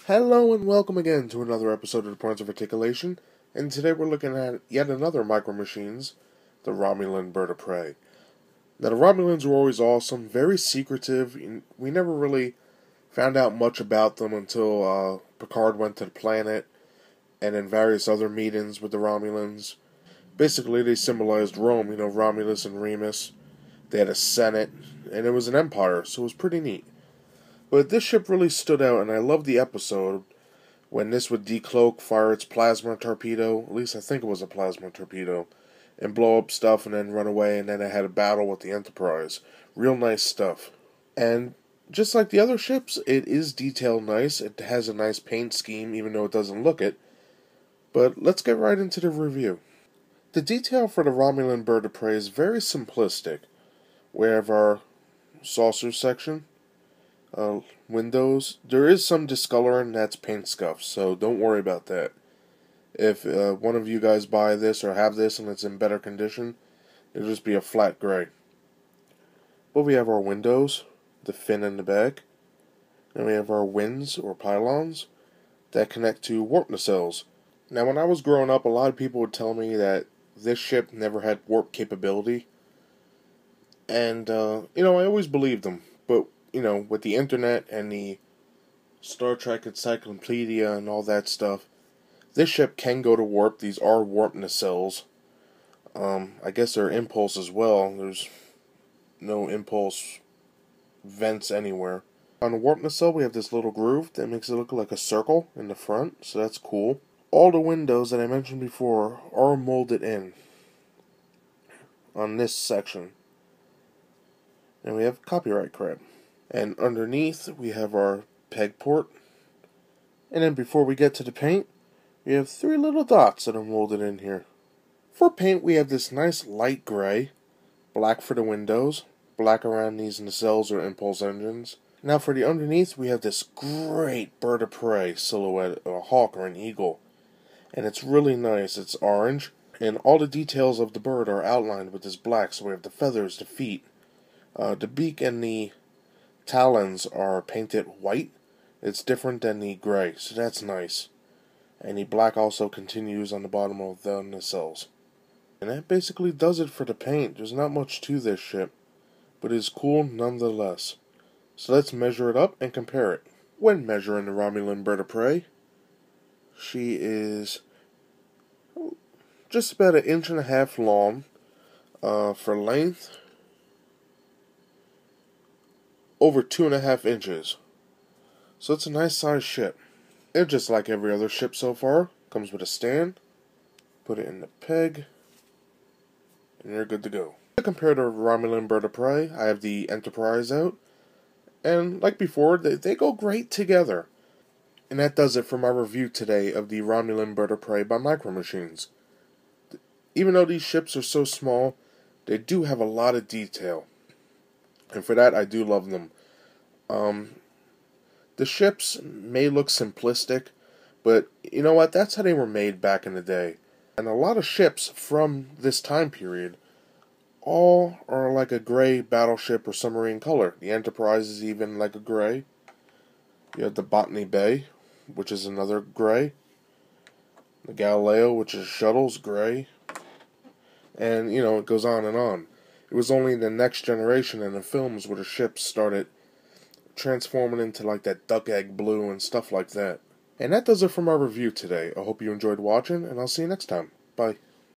Hello and welcome again to another episode of the Points of Articulation, and today we're looking at yet another Micro Machines, the Romulan Bird of Prey. Now the Romulans were always awesome, very secretive. We never really found out much about them until Picard went to the planet, and in various other meetings with the Romulans. Basically they symbolized Rome, Romulus and Remus. They had a senate, and it was an empire, so it was pretty neat. But this ship really stood out, and I loved the episode when this would decloak, fire its plasma torpedo, at least I think it was a plasma torpedo, and blow up stuff and then run away, and then it had a battle with the Enterprise. Real nice stuff. And just like the other ships, it is detailed nice. It has a nice paint scheme, even though it doesn't look it. But let's get right into the review. The detail for the Romulan Bird of Prey is very simplistic. We have our saucer section. Windows. There is some discoloring, that's paint scuff, so don't worry about that. If one of you guys buy this or have this and it's in better condition, it'll just be a flat gray. But we have our windows, the fin in the back, and we have our wings or pylons that connect to warp nacelles. Now when I was growing up, a lot of people would tell me that this ship never had warp capability, and I always believed them, but with the internet and the Star Trek Encyclopedia and all that stuff, this ship can go to warp. These are warp nacelles. I guess they're impulse as well. There's no impulse vents anywhere. On the warp nacelle, we have this little groove that makes it look like a circle in the front, so that's cool. All the windows that I mentioned before are molded in on this section. And we have copyright crap. And underneath, we have our peg port. And then before we get to the paint, we have 3 little dots that are molded in here. For paint, we have this nice light gray, black for the windows, black around these nacelles or impulse engines. Now for the underneath, we have this great bird of prey silhouette, a hawk or an eagle. And it's really nice. It's orange, and all the details of the bird are outlined with this black. So we have the feathers, the feet, the beak, and the talons are painted white. It's different than the gray, so that's nice. And the black also continues on the bottom of the nacelles. And that basically does it for the paint. There's not much to this ship, but it's cool nonetheless. So let's measure it up and compare it. When measuring the Romulan Bird of Prey, she is just about 1.5 inches long. For length, over 2.5 inches. So it's a nice sized ship. And just like every other ship so far, comes with a stand. Put it in the peg, and you're good to go. To compare to Romulan Bird of Prey, I have the Enterprise out. And like before, they go great together. And that does it for my review today of the Romulan Bird of Prey by Micro Machines. Even though these ships are so small, they do have a lot of detail. And for that, I do love them. The ships may look simplistic, but you know what? That's how they were made back in the day. And a lot of ships from this time period all are like a gray battleship or submarine color. The Enterprise is even like a gray. You have the Botany Bay, which is another gray. The Galileo, which is shuttles, gray. And, it goes on and on. It was only in the Next Generation and the films where the ships started transforming into like that duck egg blue and stuff like that. And that does it for my review today. I hope you enjoyed watching, and I'll see you next time. Bye.